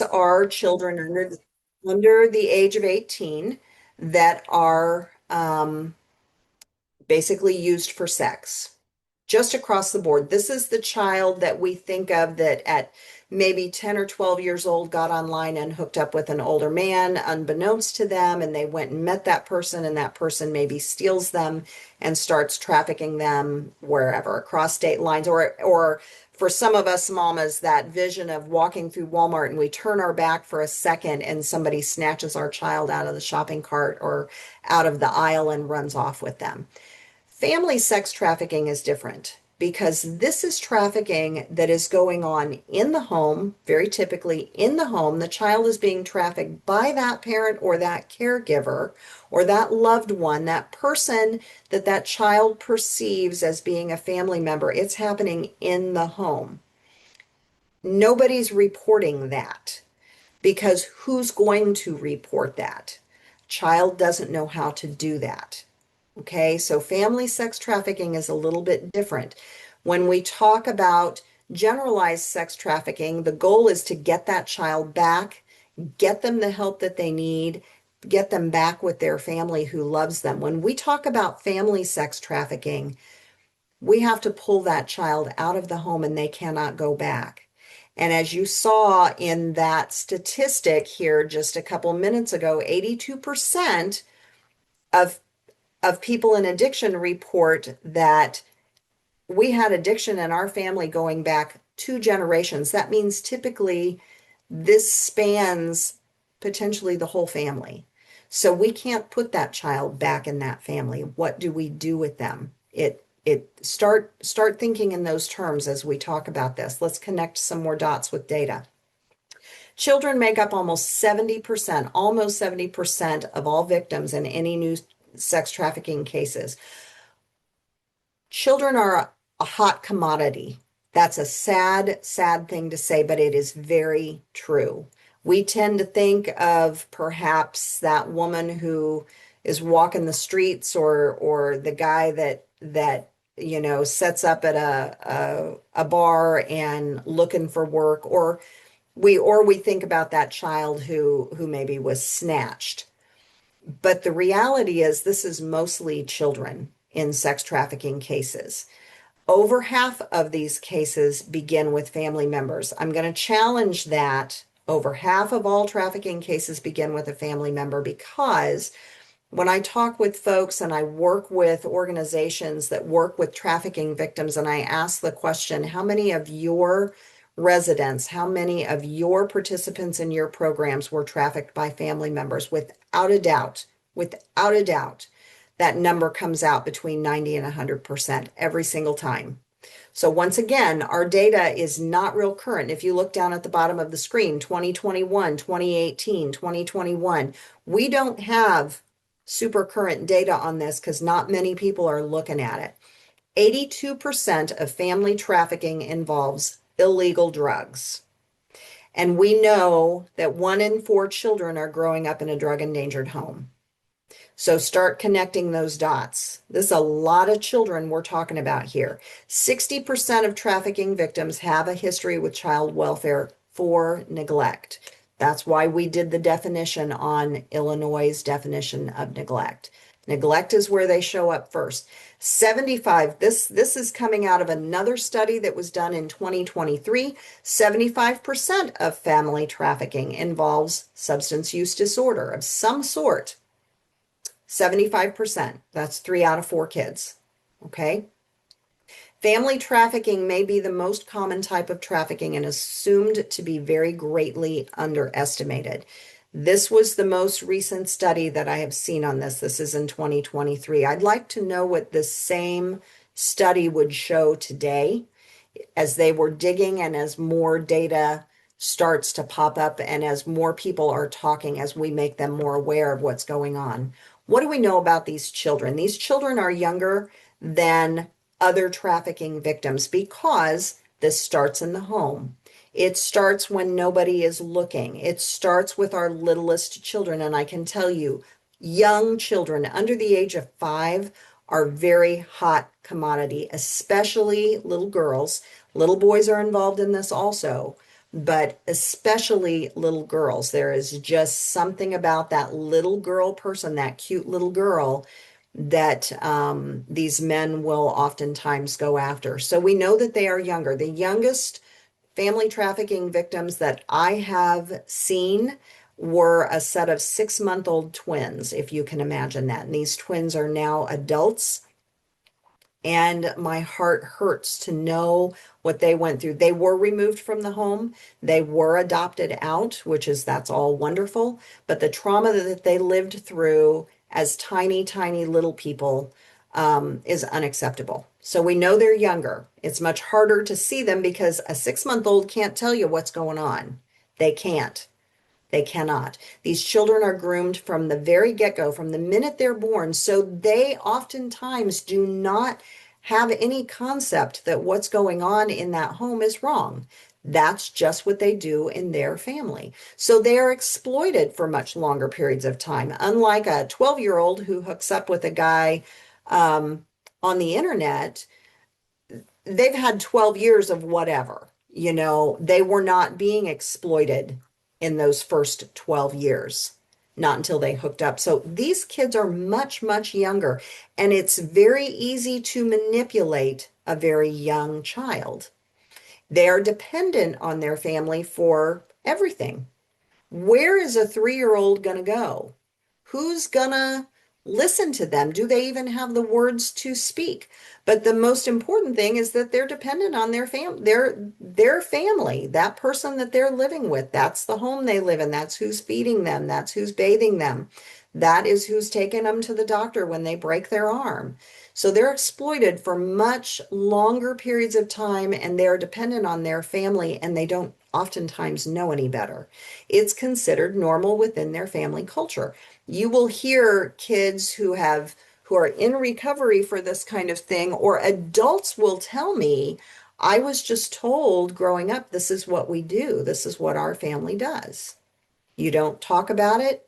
Are children under the age of 18 that are basically used for sex. Just across the board. This is the child that we think of that at maybe 10 or 12 years old got online and hooked up with an older man unbeknownst to them, and they went and met that person, and that person maybe steals them and starts trafficking them wherever across state lines, or for some of us mamas, that vision of walking through Walmart and we turn our back for a second and somebody snatches our child out of the shopping cart or out of the aisle and runs off with them. Family sex trafficking is different because this is trafficking that is going on in the home, very typically in the home. The child is being trafficked by that parent or that caregiver or that loved one, that person that that child perceives as being a family member. It's happening in the home. Nobody's reporting that because who's going to report that? Child doesn't know how to do that. Okay, so family sex trafficking is a little bit different. When we talk about generalized sex trafficking, the goal is to get that child back, get them the help that they need, get them back with their family who loves them. When we talk about family sex trafficking, we have to pull that child out of the home and they cannot go back. And as you saw in that statistic here just a couple minutes ago, 82% of people in addiction report that we had addiction in our family going back 2 generations. That means typically this spans potentially the whole family. So we can't put that child back in that family. What do we do with them? Start thinking in those terms as we talk about this. Let's connect some more dots with data. Children make up almost 70% of all victims in any new sex trafficking cases. Children are a hot commodity. That's a sad, sad thing to say, but it is very true. We tend to think of perhaps that woman who is walking the streets or the guy that sets up at a bar and looking for work, or we think about that child who maybe was snatched. But the reality is this is mostly children in sex trafficking cases. Over half of these cases begin with family members. I'm going to challenge that. Over half of all trafficking cases begin with a family member, because when I talk with folks and I work with organizations that work with trafficking victims, and I ask the question, how many of your residents, how many of your participants in your programs were trafficked by family members? Without a doubt, that number comes out between 90 and 100% every single time. So once again, our data is not real current. If you look down at the bottom of the screen, 2021, 2018, 2021, we don't have super current data on this because not many people are looking at it. 82% of family trafficking involves illegal drugs. And we know that 1 in 4 children are growing up in a drug-endangered home. So start connecting those dots. This is a lot of children we're talking about here. 60% of trafficking victims have a history with child welfare for neglect. That's why we did the definition on Illinois' definition of neglect. Neglect is where they show up first. 75, this is coming out of another study that was done in 2023. 75% of family trafficking involves substance use disorder of some sort. 75%. That's 3 out of 4 kids. Okay. Family trafficking may be the most common type of trafficking and assumed to be very greatly underestimated. This was the most recent study that I have seen on this. This is in 2023. I'd like to know what this same study would show today as they were digging and as more data starts to pop up and as more people are talking, as we make them more aware of what's going on. What do we know about these children? These children are younger than other trafficking victims because this starts in the home. It starts when nobody is looking. It starts with our littlest children. And I can tell you, young children under the age of 5 are very hot commodity, especially little girls. Little boys are involved in this also. but especially little girls. There is just something about that little girl person, that cute little girl, that these men will oftentimes go after. So we know that they are younger. The youngest family trafficking victims that I have seen were a set of 6-month-old twins, if you can imagine that. And these twins are now adults, and my heart hurts to know what they went through. They were removed from the home. They were adopted out, that's all wonderful. But the trauma that they lived through as tiny, tiny little people is unacceptable. So we know they're younger. It's much harder to see them because a 6-month-old can't tell you what's going on. They can't. They cannot. These children are groomed from the very get-go, from the minute they're born. So they oftentimes do not have any concept that what's going on in that home is wrong. That's just what they do in their family. So they are exploited for much longer periods of time. Unlike a 12-year-old who hooks up with a guy on the internet, they've had 12 years of whatever. They were not being exploited in those first 12 years, not until they hooked up. So these kids are much, much younger, and it's very easy to manipulate a very young child. They are dependent on their family for everything. Where is a 3-year-old going to go? Who's going to listen to them? Do they even have the words to speak? But the most important thing is that they're dependent on their family, that person that they're living with. That's the home they live in. That's who's feeding them. That's who's bathing them. That is who's taking them to the doctor when they break their arm. So they're exploited for much longer periods of time, and they're dependent on their family, and they don't oftentimes know any better. It's considered normal within their family culture. You will hear kids who are in recovery for this kind of thing, or adults will tell me, I was just told growing up, this is what we do. This is what our family does. You don't talk about it.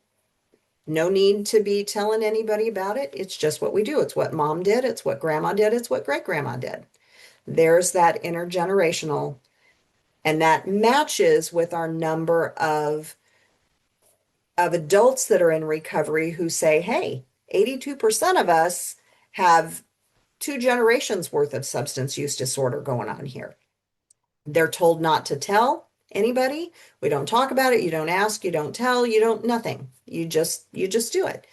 No need to be telling anybody about it. It's just what we do. It's what mom did. It's what grandma did. It's what great grandma did. There's that intergenerational, and that matches with our number of adults that are in recovery who say, hey, 82% of us have 2 generations worth of substance use disorder going on here. They're told not to tell anybody. We don't talk about it. You don't ask, you don't tell, you don't, nothing. You just do it.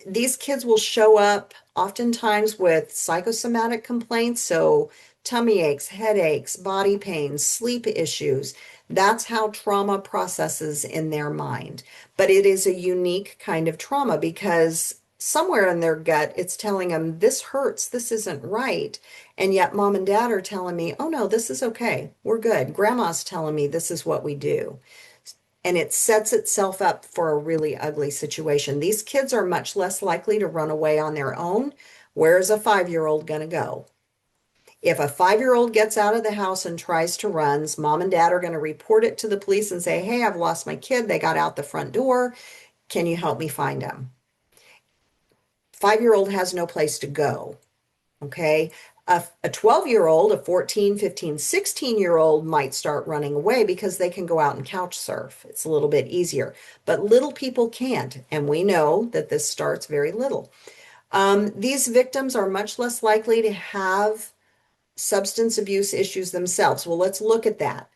These kids will show up oftentimes with psychosomatic complaints, so tummy aches, headaches, body pains, sleep issues. That's how trauma processes in their mind. But it is a unique kind of trauma because somewhere in their gut, it's telling them, this hurts, this isn't right. And yet mom and dad are telling me, oh no, this is okay. We're good. Grandma's telling me this is what we do. And it sets itself up for a really ugly situation. These kids are much less likely to run away on their own. Where's a 5-year-old going to go? If a 5-year-old gets out of the house and tries to run, mom and dad are going to report it to the police and say, hey, I've lost my kid. They got out the front door. Can you help me find them? 5-year-old has no place to go. Okay. A 12-year-old, a 14, 15, 16-year-old might start running away because they can go out and couch surf. It's a little bit easier, but little people can't. And we know that this starts very little. These victims are much less likely to have substance abuse issues themselves. Well, let's look at that.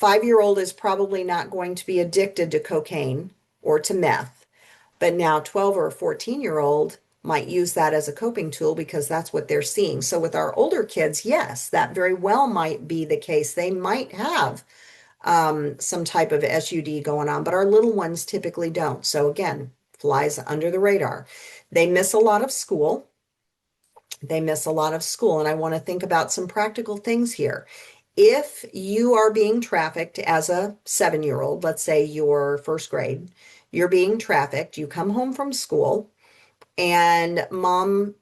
5-year-old is probably not going to be addicted to cocaine or to meth, but now 12 or 14-year-old might use that as a coping tool because that's what they're seeing. So with our older kids, yes, that very well might be the case. They might have some type of SUD going on, but our little ones typically don't. So again, flies under the radar. They miss a lot of school. They miss a lot of school. And I want to think about some practical things here. If you are being trafficked as a 7-year-old, let's say you're first grade, you're being trafficked, you come home from school, and mom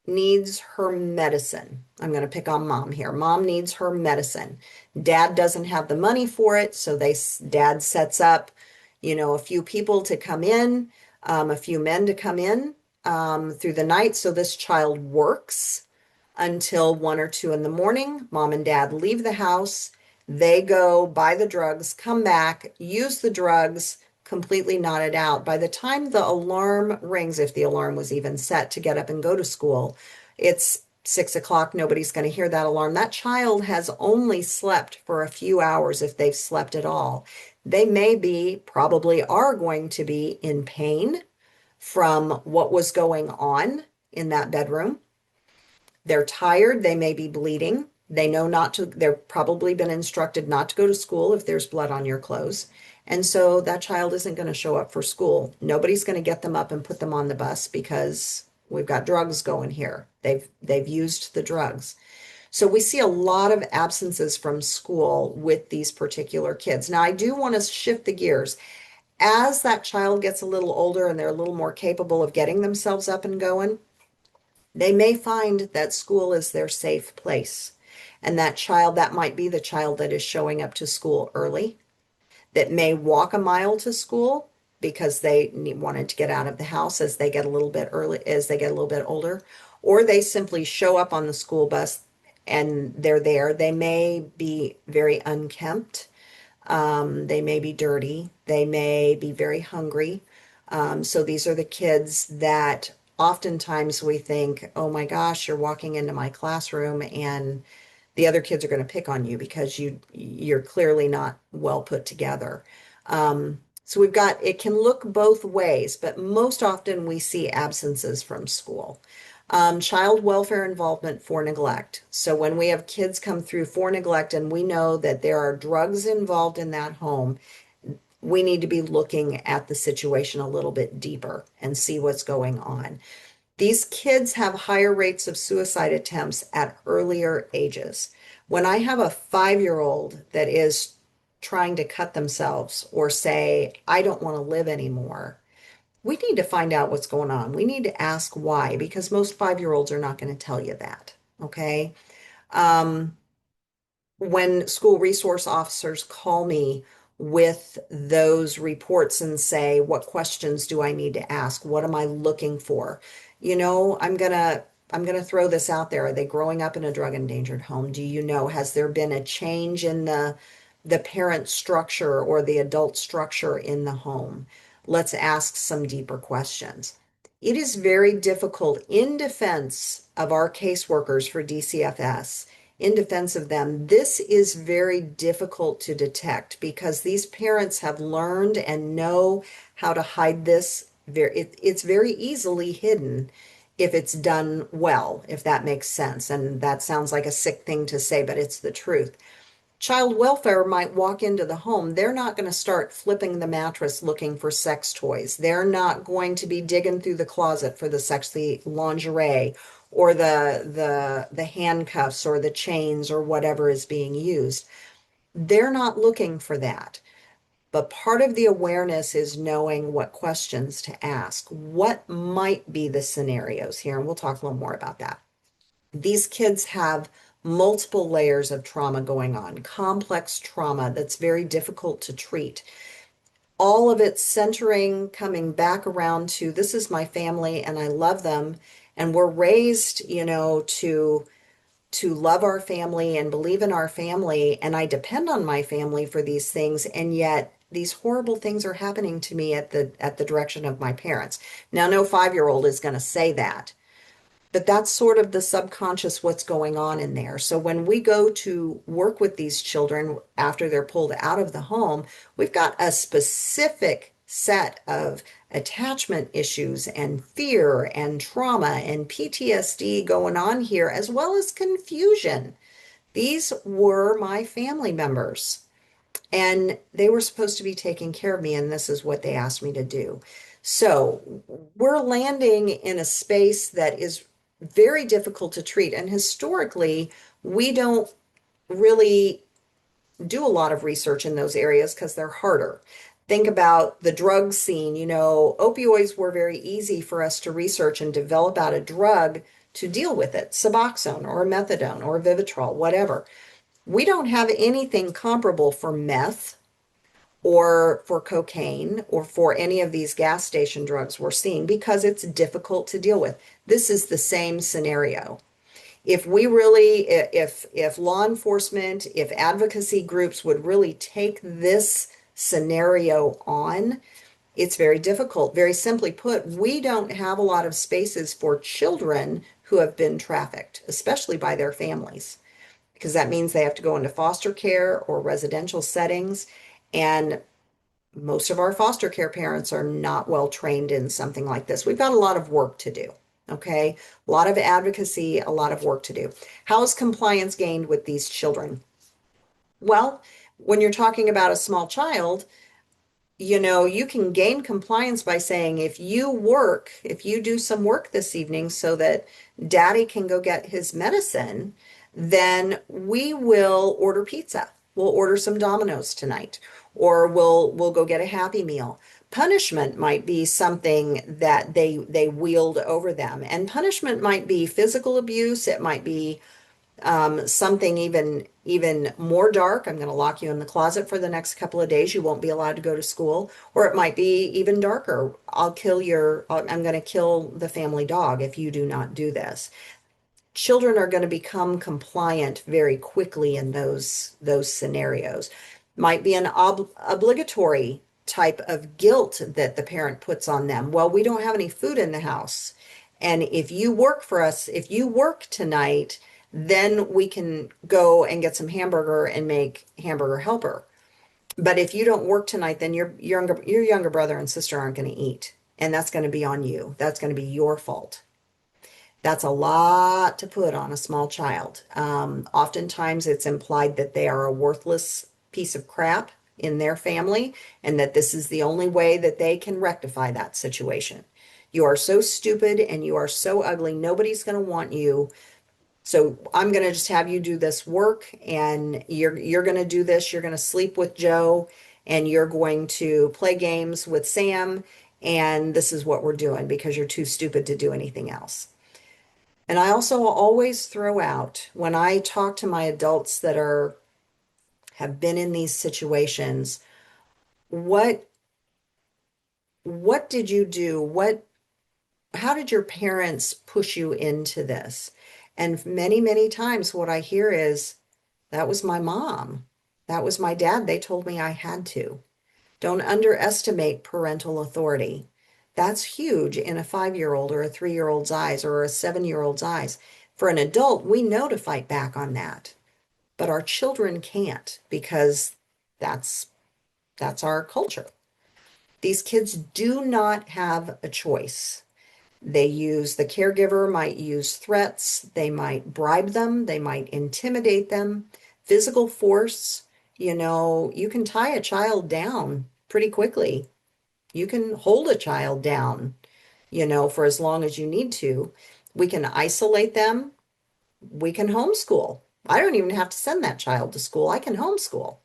needs her medicine. I'm going to pick on mom here. Mom needs her medicine. Dad doesn't have the money for it, so dad sets up, a few people to come in, a few men to come in through the night. So this child works until 1 or 2 in the morning. Mom and dad leave the house. They go buy the drugs, come back, use the drugs, completely nodded out. By the time the alarm rings, if the alarm was even set to get up and go to school, it's 6 o'clock. Nobody's going to hear that alarm. That child has only slept for a few hours if they've slept at all. They may be, probably are going to be in pain from what was going on in that bedroom. They're tired, they may be bleeding. They know not to, they've probably been instructed not to go to school if there's blood on your clothes. And so that child isn't going to show up for school. Nobody's going to get them up and put them on the bus because we've got drugs going here. They've used the drugs. So we see a lot of absences from school with these particular kids. Now, I do want to shift the gears. As that child gets a little older and they're a little more capable of getting themselves up and going, they may find that school is their safe place. And that child, that might be the child that is showing up to school early, that may walk a mile to school because they wanted to get out of the house as they get a little bit early, as they get a little bit older, or they simply show up on the school bus and they're there. They may be very unkempt. They may be dirty. They may be very hungry. So these are the kids that oftentimes we think, oh my gosh, you're walking into my classroom and the other kids are going to pick on you because you're clearly not well put together. So we've got, it can look both ways, but most often we see absences from school. Child welfare involvement for neglect. So when we have kids come through for neglect and we know that there are drugs involved in that home, we need to be looking at the situation a little bit deeper and see what's going on. These kids have higher rates of suicide attempts at earlier ages. When I have a 5-year-old that is trying to cut themselves or say, I don't want to live anymore, we need to find out what's going on. We need to ask why, because most 5-year-olds are not going to tell you that. Okay. Um, when school resource officers call me with those reports and say, what questions do I need to ask? What am I looking for? I'm gonna throw this out there. Are they growing up in a drug endangered home? Do you know, has there been a change in the parent structure or the adult structure in the home? Let's ask some deeper questions. It is very difficult in defense of our caseworkers for DCFS, in defense of them, this is very difficult to detect because these parents have learned and know how to hide this. It's very easily hidden if it's done well, if that makes sense. And that sounds like a sick thing to say, but it's the truth. Child welfare might walk into the home. They're not going to start flipping the mattress looking for sex toys. They're not going to be digging through the closet for the sexy lingerie or the handcuffs or the chains or whatever is being used. They're not looking for that. But part of the awareness is knowing what questions to ask. What might be the scenarios here? And we'll talk a little more about that. These kids have multiple layers of trauma going on, complex trauma that's very difficult to treat. All of it centering, coming back around to this is my family and I love them. And we're raised, to love our family and believe in our family. And I depend on my family for these things. And yet these horrible things are happening to me at the direction of my parents. Now, no 5-year-old is going to say that, but that's sort of the subconscious what's going on in there. So when we go to work with these children after they're pulled out of the home, we've got a specific set of attachment issues and fear and trauma and PTSD going on here, as well as confusion. These were my family members. And they were supposed to be taking care of me, and this is what they asked me to do. So we're landing in a space that is very difficult to treat. And historically, we don't really do a lot of research in those areas because they're harder. Think about the drug scene. Opioids were very easy for us to research and develop out a drug to deal with it, Suboxone or methadone or Vivitrol, whatever. We don't have anything comparable for meth or for cocaine or for any of these gas station drugs we're seeing because it's difficult to deal with. This is the same scenario. If we really, if law enforcement, if advocacy groups would really take this scenario on, it's very difficult. Very simply put, we don't have a lot of spaces for children who have been trafficked, especially by their families, because that means they have to go into foster care or residential settings. And most of our foster care parents are not well trained in something like this. We've got a lot of work to do. Okay. A lot of advocacy, a lot of work to do. How is compliance gained with these children? Well, when you're talking about a small child, you can gain compliance by saying, if you do some work this evening so that daddy can go get his medicine, then we will order pizza. We'll order some Domino's tonight, or we'll go get a Happy Meal. Punishment might be something that they wield over them. And punishment might be physical abuse. It might be something even more dark. I'm going to lock you in the closet for the next couple of days. You won't be allowed to go to school. Or it might be even darker. I'm going to kill the family dog if you do not do this. Children are going to become compliant very quickly in those scenarios. Might be an obligatory type of guilt that the parent puts on them. Well, we don't have any food in the house. And if you work for us, if you work tonight, then we can go and get some hamburger and make hamburger helper. But if you don't work tonight, then your younger brother and sister aren't going to eat. And that's going to be on you. That's going to be your fault. That's a lot to put on a small child. Oftentimes, it's implied that they are a worthless piece of crap in their family and that this is the only way that they can rectify that situation. You are so stupid and you are so ugly, nobody's going to want you. So I'm going to just have you do this work and you're going to do this. You're going to sleep with Joe and you're going to play games with Sam. And this is what we're doing because you're too stupid to do anything else. And I also always throw out when I talk to my adults that have been in these situations, what what did you do? How did your parents push you into this? And many, many times what I hear is, that was my mom. That was my dad. They told me I had to. Don't underestimate parental authority. That's huge in a 5-year-old or a 3-year-old's eyes or a 7-year-old's eyes. For an adult, we know to fight back on that, but our children can't because that's that's our culture. These kids do not have a choice. The caregiver might use threats, they might bribe them, they might intimidate them, physical force. You can tie a child down pretty quickly. You can hold a child down, for as long as you need to. We can isolate them. We can homeschool. I don't even have to send that child to school. I can homeschool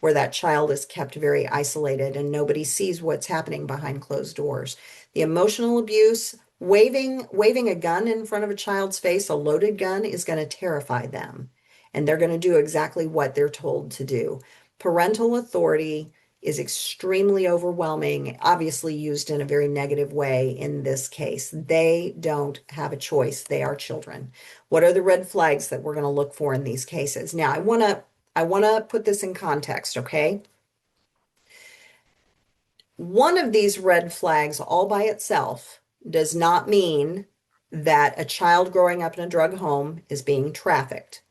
where that child is kept very isolated and nobody sees what's happening behind closed doors. The emotional abuse, waving a gun in front of a child's face, a loaded gun, is going to terrify them. And they're going to do exactly what they're told to do. Parental authority is extremely overwhelming, obviously used in a very negative way in this case. They don't have a choice. They are children. What are the red flags that we're going to look for in these cases? Now, I want to put this in context, okay? One of these red flags all by itself does not mean that a child growing up in a drug home is being trafficked.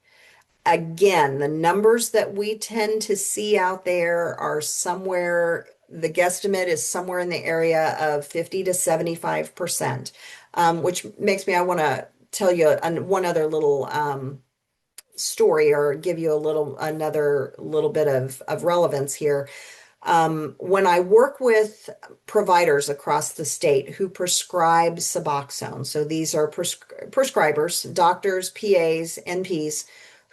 Again, the numbers that we tend to see out there are the guesstimate is somewhere in the area of 50 to 75%, which makes me, I want to tell you one other little story or give you another little bit of relevance here. When I work with providers across the state who prescribe Suboxone, so these are prescribers, doctors, PAs, NPs,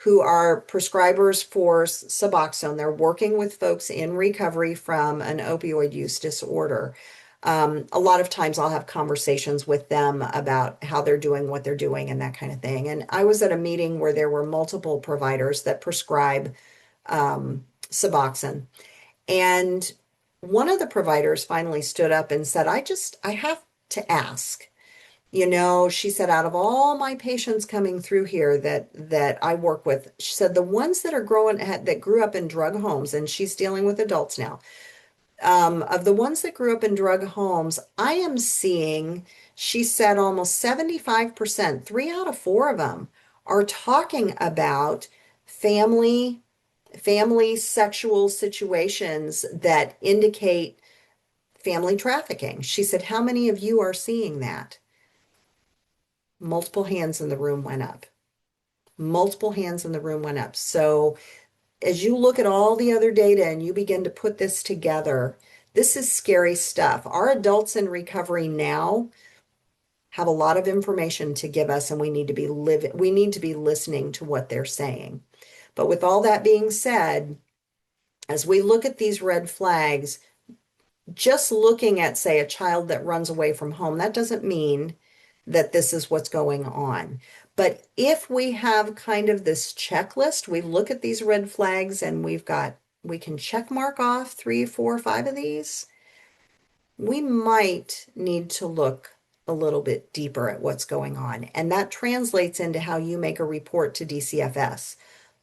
who are prescribers for Suboxone. They're working with folks in recovery from an opioid use disorder. A lot of times I'll have conversations with them about how they're doing, what they're doing, and that kind of thing. And I was at a meeting where there were multiple providers that prescribe Suboxone. And one of the providers finally stood up and said, I have to ask, She said, out of all my patients coming through here that I work with, she said the ones that are that grew up in drug homes, and she's dealing with adults now. Of the ones that grew up in drug homes, I am seeing, she said, almost 75%, 3 out of 4 of them are talking about family family sexual situations that indicate family trafficking. She said, how many of you are seeing that? Multiple hands in the room went up. Multiple hands in the room went up. So as you look at all the other data and you begin to put this together, this is scary stuff. Our adults in recovery now have a lot of information to give us, and we need to be listening to what they're saying. But with all that being said, as we look at these red flags, just looking at, say, a child that runs away from home, that doesn't mean that this is what's going on. But if we have kind of this checklist, we look at these red flags and we can check mark off 3, 4, 5 of these, we might need to look a little bit deeper at what's going on. And that translates into how you make a report to DCFS.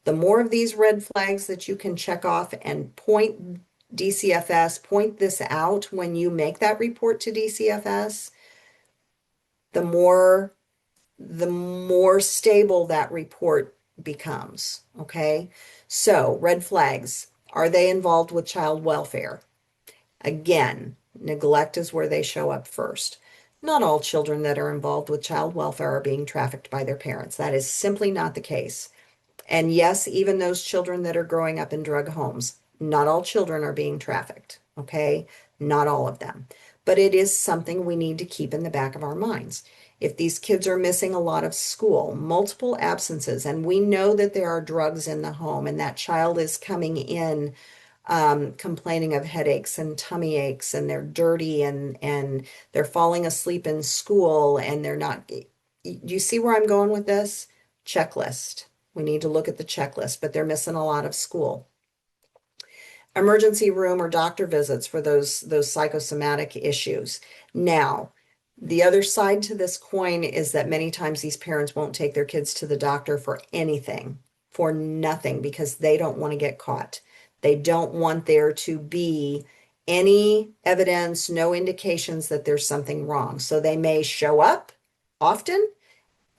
The more of these red flags that you can check off and point DCFS, point this out when you make that report to DCFS, the more the more stable that report becomes. Okay. So, red flags. Are they involved with child welfare? Again, neglect is where they show up first. Not all children that are involved with child welfare are being trafficked by their parents. That is simply not the case. And yes, even those children that are growing up in drug homes, not all children are being trafficked, okay? Not all of them. But it is something we need to keep in the back of our minds. If these kids are missing a lot of school, multiple absences, and we know that there are drugs in the home, and that child is coming in complaining of headaches and tummy aches, and they're dirty, and they're falling asleep in school, and they're not. Do you see where I'm going with this? Checklist. We need to look at the checklist, but they're missing a lot of school. Emergency room or doctor visits for those psychosomatic issues. Now, the other side to this coin is that many times these parents won't take their kids to the doctor for anything, for nothing, because they don't want to get caught. They don't want there to be any evidence, no indications that there's something wrong. So they may show up often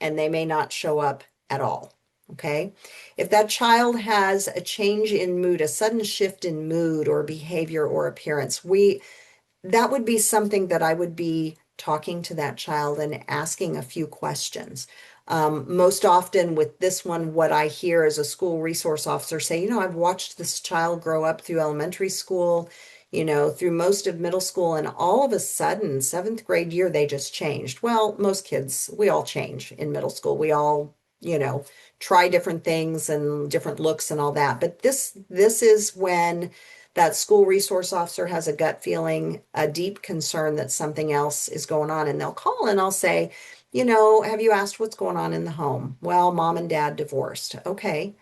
and they may not show up at all. Okay. If that child has a change in mood, a sudden shift in mood or behavior or appearance, that would be something that I would be talking to that child and asking a few questions. Most often with this one, what I hear as a school resource officer say, I've watched this child grow up through elementary school, through most of middle school, and all of a sudden, seventh grade year, they just changed. Well, most kids, we all change in middle school. We all, try different things and different looks and all that. But this is when that school resource officer has a gut feeling, a deep concern that something else is going on, and they'll call and I'll say, have you asked what's going on in the home? Well, mom and dad divorced. Okay.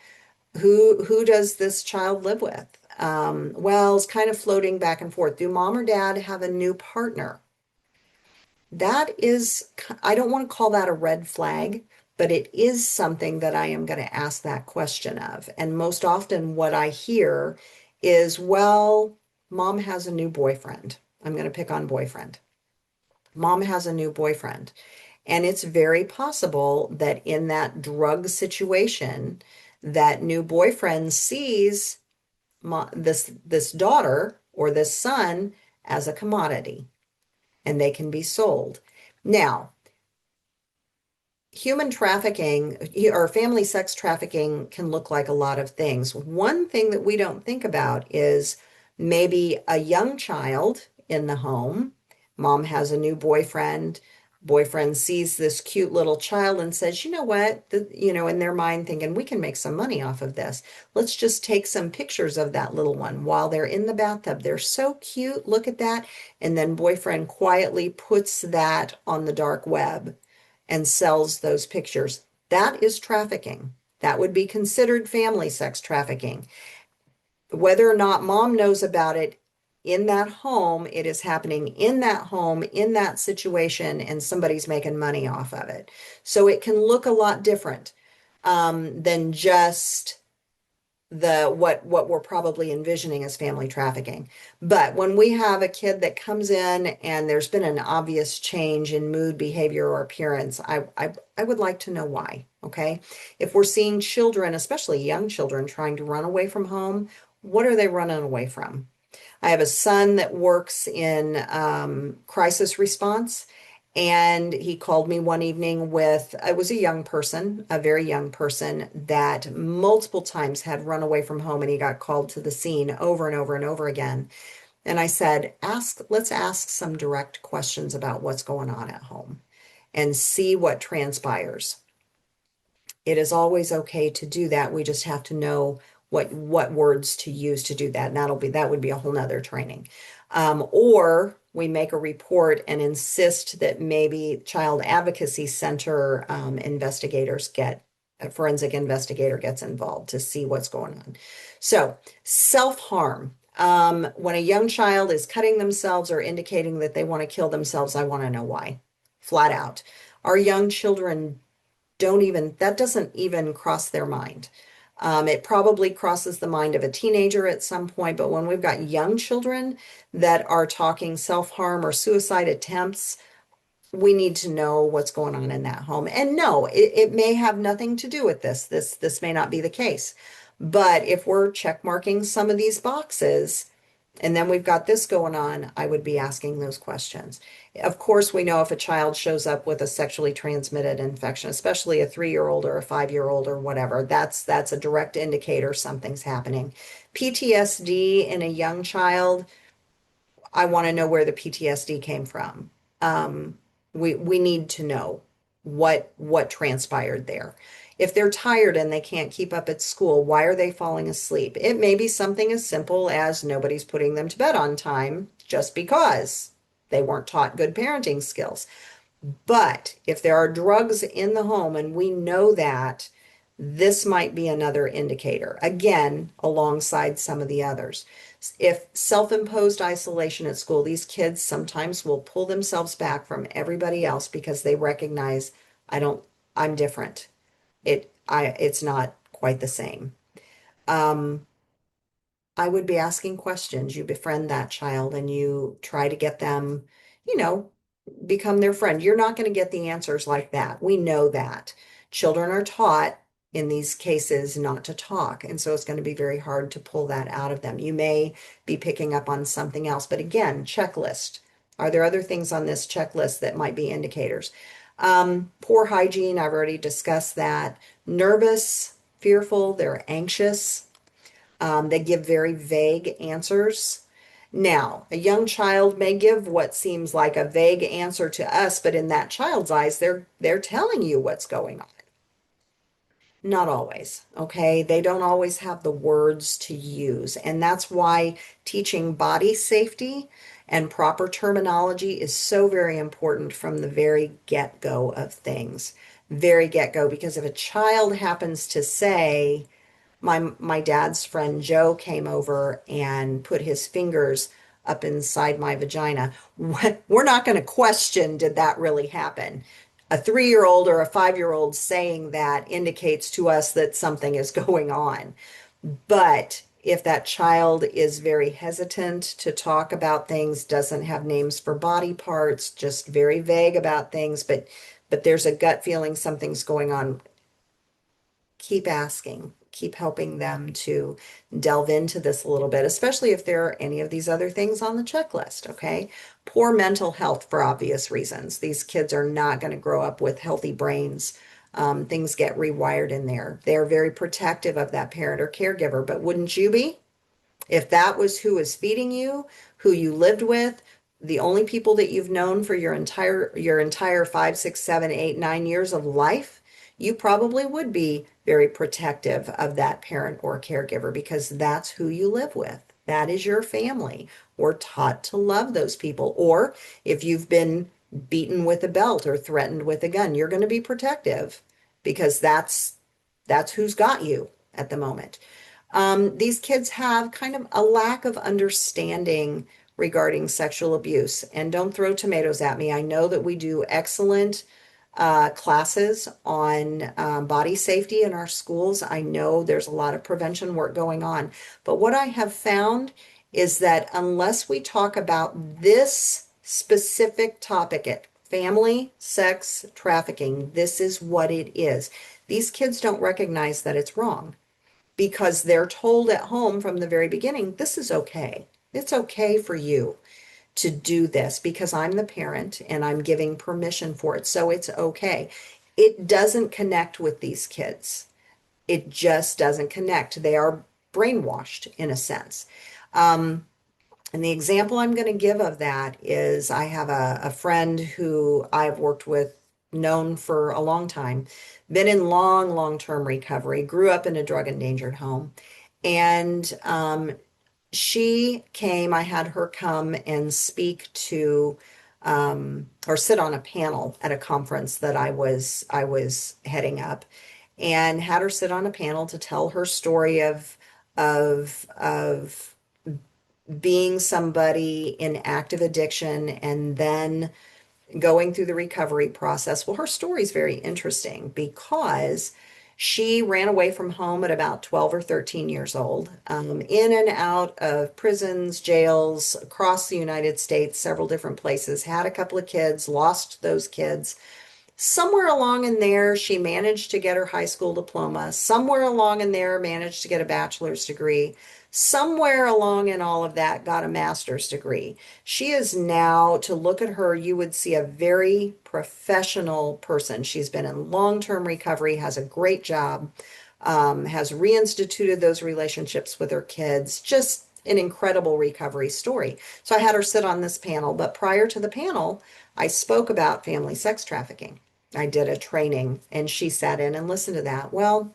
Who does this child live with? Well, it's kind of floating back and forth. Do mom or dad have a new partner? That is, I don't want to call that a red flag, but it is something that I am going to ask that question of. And most often what I hear is, well, mom has a new boyfriend. I'm going to pick on boyfriend. Mom has a new boyfriend. And it's very possible that in that drug situation, that new boyfriend sees this daughter or this son as a commodity, and they can be sold. Now, human trafficking or family sex trafficking can look like a lot of things. One thing that we don't think about is maybe a young child in the home. Mom has a new boyfriend. Boyfriend sees this cute little child and says, you know what, in their mind thinking, we can make some money off of this. Let's just take some pictures of that little one while they're in the bathtub. They're so cute. Look at that. And then boyfriend quietly puts that on the dark web and sells those pictures. That is trafficking. That would be considered family sex trafficking. Whether or not mom knows about it in that home. It is happening in that home, in that situation, and somebody's making money off of it. So it can look a lot different than just the what we're probably envisioning as family trafficking. But when we have a kid that comes in and there's been an obvious change in mood, behavior, or appearance, I would like to know why. Okay. If we're seeing children, especially young children, trying to run away from home, what are they running away from? I have a son that works in crisis response, and he called me one evening with, it was a young person, a very young person that multiple times had run away from home, and he got called to the scene over and over and over again. And I said, let's ask some direct questions about what's going on at home and see what transpires. It is always okay to do that. We just have to know what words to use to do that. And that would be a whole nother training. Or we make a report and insist that maybe Child Advocacy Center investigators get a forensic investigator gets involved to see what's going on. So self-harm. When a young child is cutting themselves or indicating that they want to kill themselves, I want to know why, flat out. Our young children that doesn't even cross their mind. It probably crosses the mind of a teenager at some point, but when we've got young children that are talking self-harm or suicide attempts, we need to know what's going on in that home. And no, it may have nothing to do with this. This may not be the case. But if we're check marking some of these boxes, and then we've got this going on, I would be asking those questions. Of course, we know if a child shows up with a sexually transmitted infection, especially a 3-year-old or a 5-year-old or whatever, that's a direct indicator something's happening. PTSD in a young child, I want to know where the PTSD came from. We need to know what transpired there. If they're tired and they can't keep up at school, why are they falling asleep? It may be something as simple as nobody's putting them to bed on time just because they weren't taught good parenting skills. But if there are drugs in the home and we know that, this might be another indicator, again, alongside some of the others. If self-imposed isolation at school, these kids sometimes will pull themselves back from everybody else because they recognize I don't, I'm different. It's not quite the same. Um, I would be asking questions. You befriend that child and you try to get them, you know, become their friend. You're not going to get the answers like that. We know that. Children are taught in these cases not to talk. And so it's going to be very hard to pull that out of them. You may be picking up on something else. But again, checklist. Are there other things on this checklist that might be indicators? Poor hygiene, I've already discussed that. Nervous, fearful, they're anxious. They give very vague answers. Now, a young child may give what seems like a vague answer to us, but in that child's eyes, they're telling you what's going on. Not always, okay? They don't always have the words to use. And that's why teaching body safety and proper terminology is so very important from the very get-go of things. Very get-go, because if a child happens to say, my dad's friend Joe came over and put his fingers up inside my vagina. We're not going to question, did that really happen? A 3-year-old or a 5-year-old saying that indicates to us that something is going on. But if that child is very hesitant to talk about things, doesn't have names for body parts, just very vague about things, but there's a gut feeling something's going on, keep asking, keep helping them to delve into this a little bit, especially if there are any of these other things on the checklist, okay? Poor mental health for obvious reasons. These kids are not going to grow up with healthy brains. Things get rewired in there. They're very protective of that parent or caregiver, but wouldn't you be? If that was who was feeding you, who you lived with, the only people that you've known for your entire 5, 6, 7, 8, 9 years of life, you probably would be very protective of that parent or caregiver because that's who you live with. That is your family. We're taught to love those people. Or if you've been beaten with a belt or threatened with a gun, you're going to be protective because that's who's got you at the moment. These kids have kind of a lack of understanding regarding sexual abuse. And don't throw tomatoes at me. I know that we do excellent classes on body safety in our schools. I know there's a lot of prevention work going on. But what I have found is that unless we talk about this specific topic at family, sex, trafficking, this is what it is. These kids don't recognize that it's wrong because they're told at home from the very beginning, this is okay. It's okay for you to do this because I'm the parent and I'm giving permission for it. So it's okay. It doesn't connect with these kids. It just doesn't connect. They are brainwashed in a sense. Um, and the example I'm going to give of that is I have a friend who I've worked with, known for a long time, been in long-term recovery, grew up in a drug endangered home. And she came, I had her come and speak to or sit on a panel at a conference that I was heading up and had her sit on a panel to tell her story of being somebody in active addiction and then going through the recovery process. Well, her story is very interesting because she ran away from home at about 12 or 13 years old, in and out of prisons, jails across the United States, several different places, had a couple of kids, lost those kids. Somewhere along in there, she managed to get her high school diploma. Somewhere along in there, managed to get a bachelor's degree. Somewhere along in all of that, got a master's degree. She is now, to look at her, you would see a very professional person. She's been in long-term recovery, has a great job, has reinstituted those relationships with her kids. Just an incredible recovery story. So I had her sit on this panel, but prior to the panel, I spoke about family sex trafficking. I did a training and she sat in and listened to that. Well,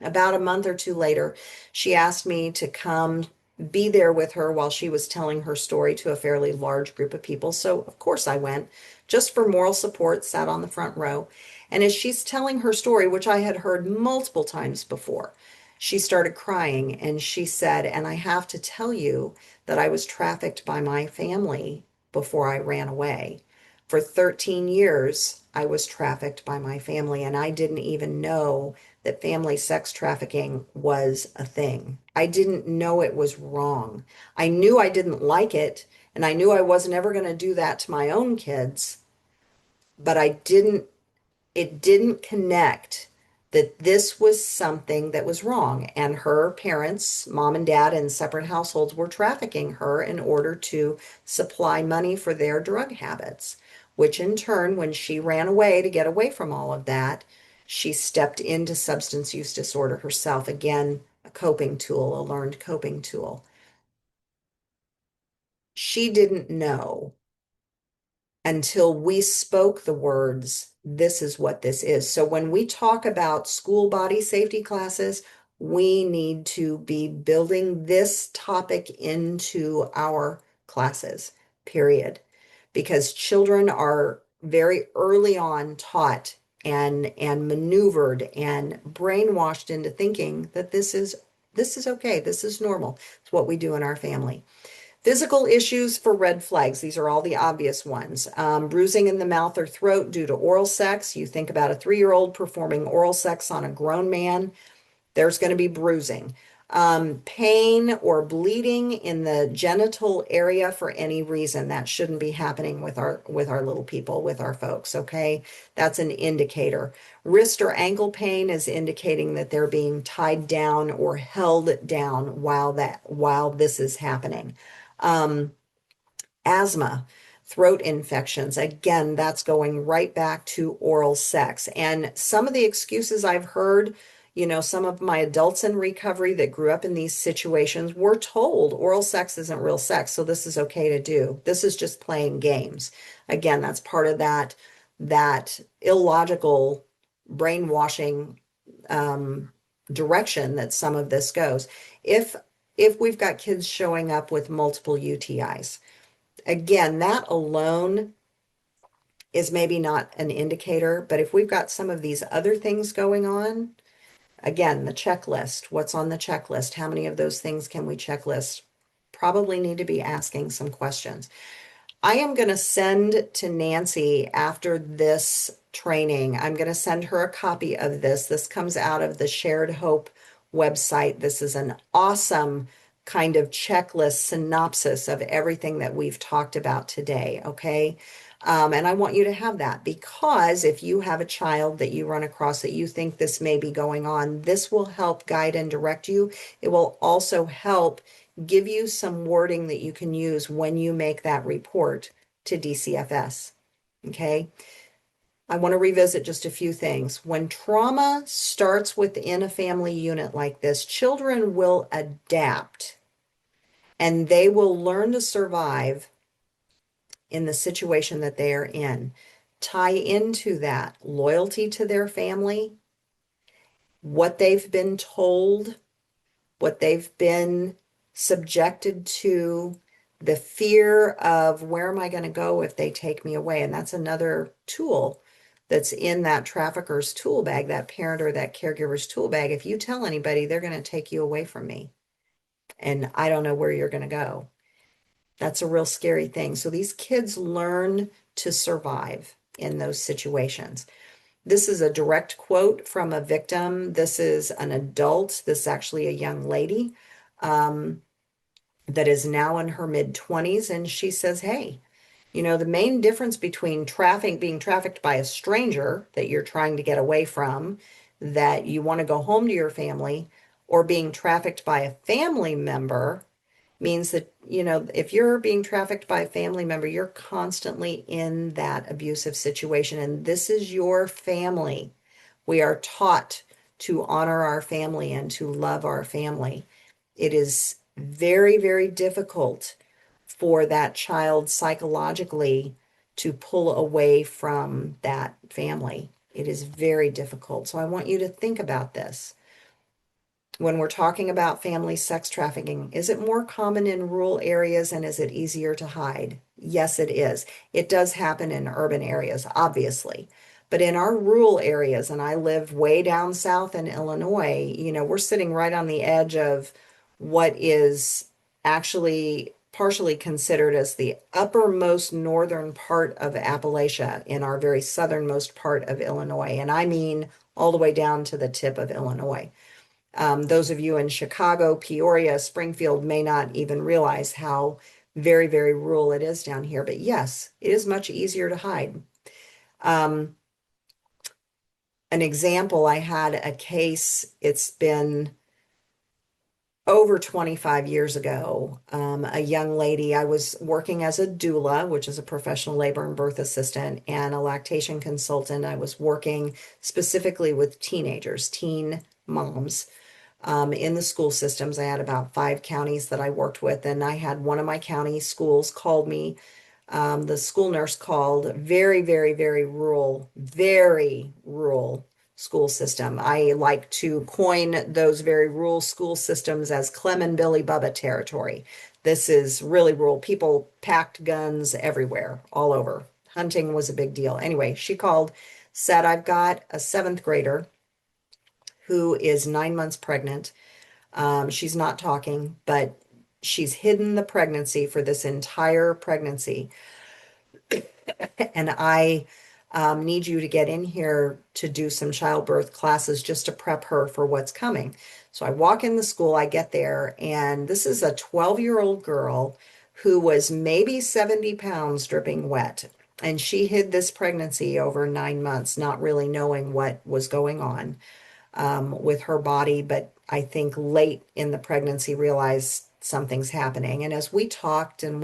about a month or two later, she asked me to come be there with her while she was telling her story to a fairly large group of people. So, of course, I went just for moral support, sat on the front row. And as she's telling her story, which I had heard multiple times before, she started crying and she said, and I have to tell you that I was trafficked by my family before I ran away. For 13 years, I was trafficked by my family, and I didn't even know that family sex trafficking was a thing. I didn't know it was wrong. I knew I didn't like it, and I knew I wasn't ever going to do that to my own kids, but it didn't connect that this was something that was wrong. And her parents, mom and dad in separate households, were trafficking her in order to supply money for their drug habits, which in turn, when she ran away to get away from all of that, she stepped into substance use disorder herself. Again, a coping tool, a learned coping tool. She didn't know until we spoke the words, this is what this is. So when we talk about school body safety classes, we need to be building this topic into our classes, period. Because children are very early on taught and maneuvered and brainwashed into thinking that this is okay, this is normal. It's what we do in our family. Physical issues for red flags. These are all the obvious ones. Bruising in the mouth or throat due to oral sex. You think about a 3-year-old performing oral sex on a grown man, there's going to be bruising. Pain or bleeding in the genital area for any reason. That shouldn't be happening with our little people, with our folks, okay? That's an indicator. Wrist or ankle pain is indicating that they're being tied down or held down while this is happening. Um, Asthma, throat infections. Again, that's going right back to oral sex. And some of the excuses I've heard, some of my adults in recovery that grew up in these situations were told oral sex isn't real sex, so this is okay to do. This is just playing games. Again, that's part of that illogical brainwashing direction that some of this goes. If if we've got kids showing up with multiple UTIs, again, that alone is maybe not an indicator, but if we've got some of these other things going on, Again, the checklist. What's on the checklist? How many of those things can we checklist? Probably need to be asking some questions. I am going to send to Nancy after this training. I'm going to send her a copy of this. This comes out of the Shared Hope website. This is an awesome kind of checklist synopsis of everything that we've talked about today. Okay. And I want you to have that because if you have a child that you run across that you think this may be going on, this will help guide and direct you. It will also help give you some wording that you can use when you make that report to DCFS. Okay. I want to revisit just a few things. When trauma starts within a family unit like this, children will adapt and they will learn to survive in the situation that they are in. Tie into that loyalty to their family, what they've been told, what they've been subjected to, the fear of where am I going to go if they take me away? And that's another tool that's in that trafficker's tool bag, that parent or that caregiver's tool bag. If you tell anybody, they're going to take you away from me and I don't know where you're going to go. That's a real scary thing. So these kids learn to survive in those situations. This is a direct quote from a victim. This is an adult. This is actually a young lady that is now in her mid 20s. And she says, hey, you know, the main difference between being trafficked by a stranger that you're trying to get away from, that you want to go home to your family, or being trafficked by a family member means that, you know, if you're being trafficked by a family member, you're constantly in that abusive situation. And this is your family. We are taught to honor our family and to love our family. It is very, very difficult for that child psychologically to pull away from that family. It is very difficult. So I want you to think about this when we're talking about family sex trafficking. Is it more common in rural areas and is it easier to hide? Yes, it is. It does happen in urban areas, obviously. But in our rural areas, and I live way down south in Illinois, you know, we're sitting right on the edge of what is actually partially considered as the uppermost northern part of Appalachia in our very southernmost part of Illinois. And I mean all the way down to the tip of Illinois. Those of you in Chicago, Peoria, Springfield may not even realize how very, very rural it is down here. But yes, it is much easier to hide. Um, an example, I had a case, it's been over 25 years ago. A young lady, I was working as a doula, which is a professional labor and birth assistant, and a lactation consultant. I was working specifically with teenagers, teen moms in the school systems. I had about 5 counties that I worked with, and I had one of my county schools called me. The school nurse called, very, very, very rural school system. I like to coin those very rural school systems as Clem and Billy Bubba territory. This is really rural. People packed guns everywhere, all over. Hunting was a big deal. Anyway, she called, said, I've got a 7th grader who is 9 months pregnant. She's not talking, but she's hidden the pregnancy for this entire pregnancy. And I need you to get in here to do some childbirth classes just to prep her for what's coming. So I walk in the school, I get there, and this is a 12-year-old girl who was maybe 70 pounds dripping wet. And she hid this pregnancy over 9 months, not really knowing what was going on with her body. But I think late in the pregnancy realized something's happening. And as we talked and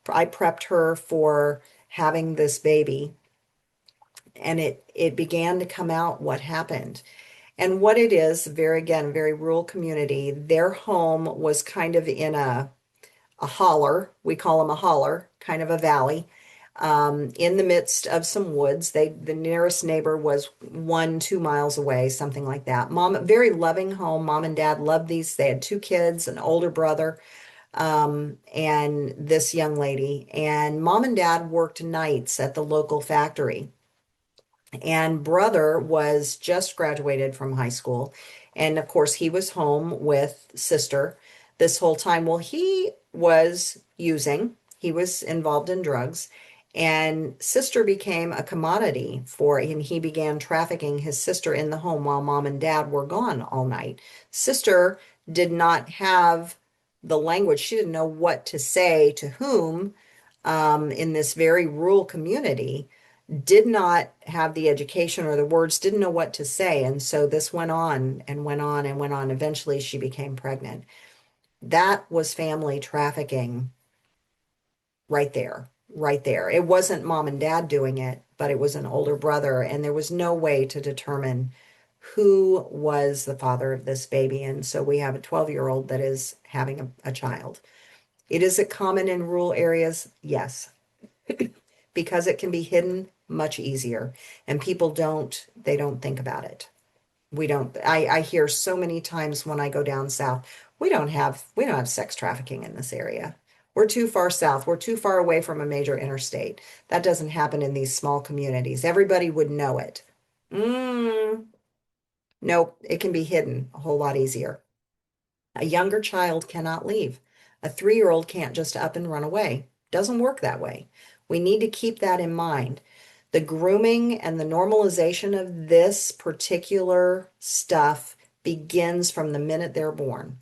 I prepped her for having this baby, and it began to come out what happened. And what it is, very rural community. Their home was kind of in a holler. We call them a holler, kind of a valley, in the midst of some woods. The nearest neighbor was 1, 2 miles away, something like that. Very loving home. Mom and dad loved these. They had 2 kids, an older brother, and this young lady. And mom and dad worked nights at the local factory. And brother was just graduated from high school. And of course, he was home with sister this whole time. Well, he was using, he was involved in drugs, and sister became a commodity for, and he began trafficking his sister in the home while mom and dad were gone all night. Sister did not have the language, she didn't know what to say to whom in this very rural community, did not have the education or the words, didn't know what to say. And so this went on and went on and went on. Eventually, she became pregnant. That was family trafficking right there, right there. It wasn't mom and dad doing it, but it was an older brother. And there was no way to determine who was the father of this baby. And so we have a 12-year-old that is having a child. Is it common in rural areas? Yes, because it can be hidden much easier and people don't think about it. We don't, I hear so many times when I go down south, we don't have sex trafficking in this area. We're too far south. We're too far away from a major interstate. That doesn't happen in these small communities. Everybody would know it. Mm, nope, it can be hidden a whole lot easier. A younger child cannot leave. A 3-year-old can't just up and run away. Doesn't work that way. We need to keep that in mind. The grooming and the normalization of this particular stuff begins from the minute they're born.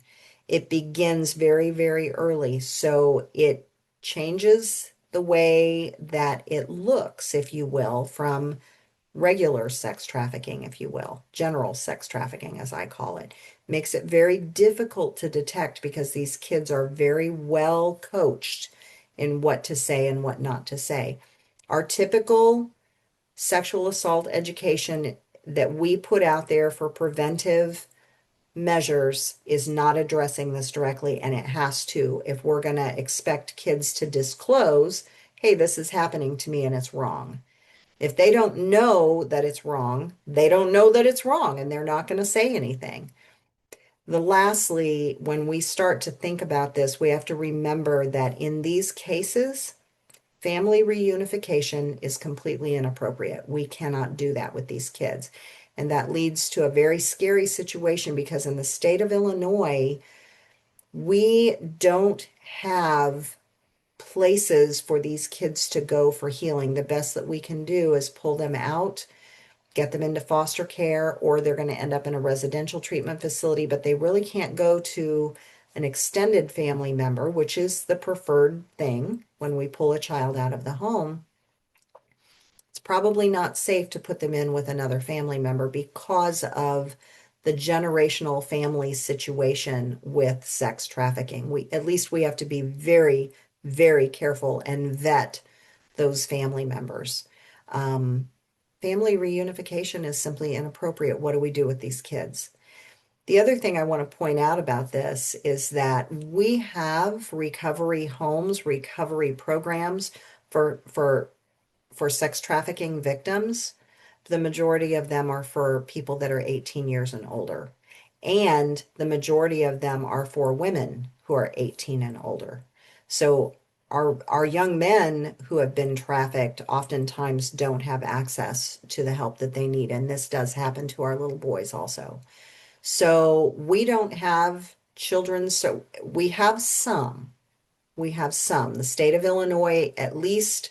It begins very, very early. So it changes the way that it looks, if you will, from regular sex trafficking, if you will, general sex trafficking, as I call it, makes it very difficult to detect because these kids are very well coached in what to say and what not to say. Our typical sexual assault education that we put out there for preventive measures is not addressing this directly, and it has to if we're going to expect kids to disclose, hey, this is happening to me and it's wrong. If they don't know that it's wrong, they don't know that it's wrong and they're not going to say anything. Lastly, when we start to think about this, we have to remember that in these cases, family reunification is completely inappropriate. We cannot do that with these kids. And that leads to a very scary situation because in the state of Illinois, we don't have places for these kids to go for healing. The best that we can do is pull them out, get them into foster care, or they're going to end up in a residential treatment facility, but they really can't go to an extended family member, which is the preferred thing when we pull a child out of the home. It's probably not safe to put them in with another family member because of the generational family situation with sex trafficking. At least we have to be very, very careful and vet those family members. Um, Family reunification is simply inappropriate. What do we do with these kids? The other thing I want to point out about this is that we have recovery homes, recovery programs for for sex trafficking victims. The majority of them are for people that are 18 years and older. And the majority of them are for women who are 18 and older. So our young men who have been trafficked oftentimes don't have access to the help that they need. And this does happen to our little boys also. So we don't have children. So we have some. We have some. The state of Illinois, at least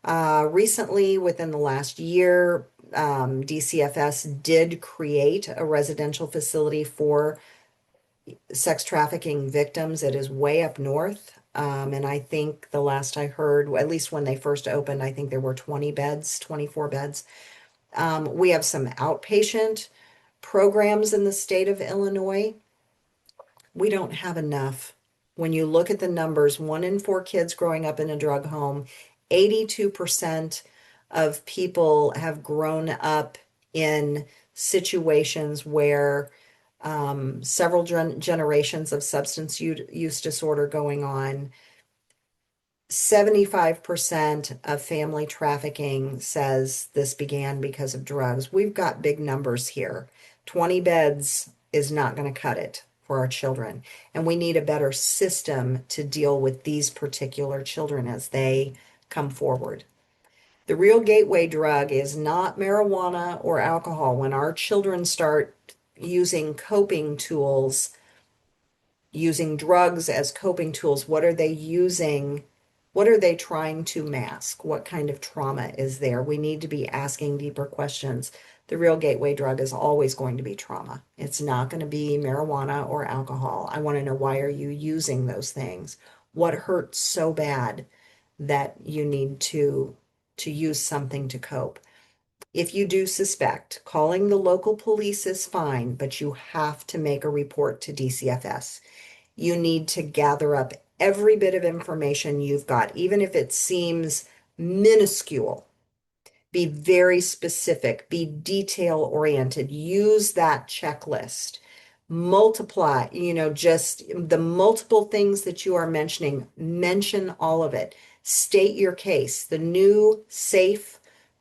recently, within the last year, DCFS did create a residential facility for sex trafficking victims. It is way up north. And I think the last I heard, at least when they first opened, I think there were 20 beds, 24 beds. We have some outpatient programs in the state of Illinois. We don't have enough. When you look at the numbers, 1 in 4 kids growing up in a drug home, 82% of people have grown up in situations where several generations of substance use disorder going on. 75% of family trafficking says this began because of drugs. We've got big numbers here. 20 beds is not going to cut it for our children. And we need a better system to deal with these particular children as they come forward. The real gateway drug is not marijuana or alcohol. When our children start using coping tools, using drugs as coping tools, what are they using? What are they trying to mask? What kind of trauma is there? We need to be asking deeper questions. The real gateway drug is always going to be trauma. It's not going to be marijuana or alcohol. I want to know, why are you using those things? What hurts so bad that you need to use something to cope? If you do suspect, calling the local police is fine, but you have to make a report to DCFS. You need to gather up every bit of information you've got, even if it seems minuscule. Be very specific, be detail oriented, use that checklist. Multiply, just the multiple things that you are mentioning, mention all of it. State your case. The new SAFE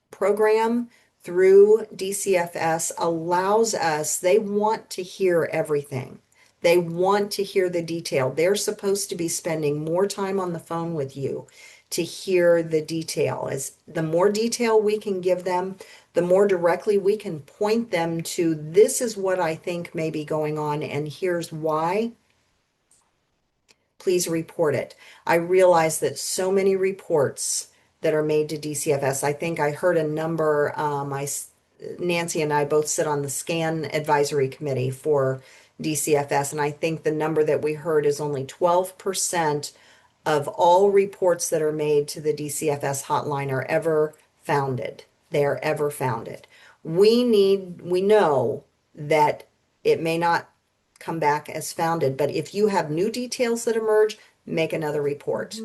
program through DCFS allows us, they want to hear everything. They want to hear the detail. They're supposed to be spending more time on the phone with you to hear the detail. As the more detail we can give them, the more directly we can point them to, this is what I think may be going on, and here's why. Please report it. I realize that so many reports that are made to DCFS, I think I heard a number, Nancy and I both sit on the SCAN advisory committee for DCFS, and I think the number that we heard is only 12% of all reports that are made to the DCFS hotline are ever founded. They are ever founded. We know that it may not come back as founded, but if you have new details that emerge, make another report.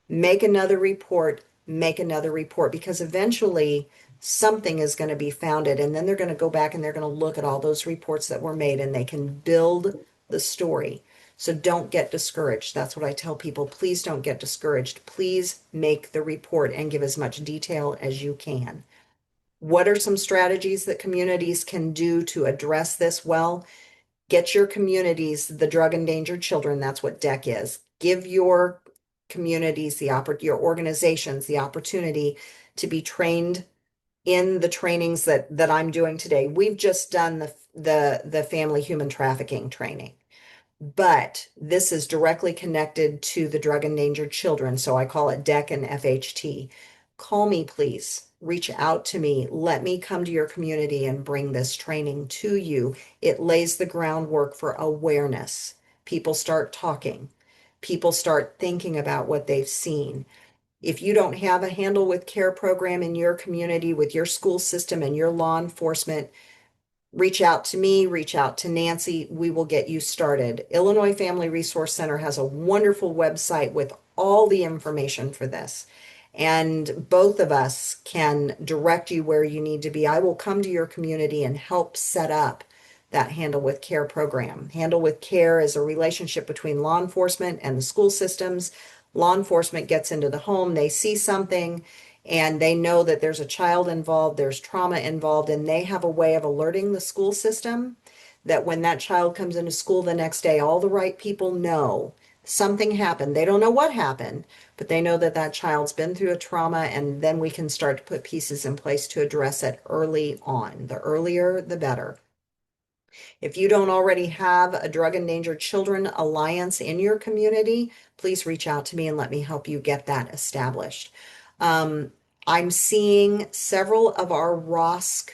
Make another report, make another report, because eventually something is going to be founded, and then they're going to go back and they're going to look at all those reports that were made, and they can build the story. So don't get discouraged. That's what I tell people. Please don't get discouraged. Please make the report and give as much detail as you can. What are some strategies that communities can do to address this? Well, get your communities, the drug endangered children, that's what DEC is. Give your communities, your organizations, the opportunity to be trained in the trainings that I'm doing today. We've just done the family human trafficking training, but this is directly connected to the drug endangered children. So I call it DEC and FHT. Call me, please. Reach out to me. Let me come to your community and bring this training to you. It lays the groundwork for awareness. People start talking. People start thinking about what they've seen. If you don't have a handle with care program in your community, with your school system and your law enforcement, reach out to me, reach out to Nancy. We will get you started. Illinois Family Resource Center has a wonderful website with all the information for this. And both of us can direct you where you need to be. I will come to your community and help set up that Handle with Care program. Handle with Care is a relationship between law enforcement and the school systems. Law enforcement gets into the home, they see something, and they know that there's a child involved, there's trauma involved, and they have a way of alerting the school system that when that child comes into school the next day, all the right people know something happened. They don't know what happened, but they know that that child's been through a trauma, and then we can start to put pieces in place to address it early on. The earlier, the better. If you don't already have a Drug Endangered Children Alliance in your community, please reach out to me and let me help you get that established. I'm seeing several of our ROSC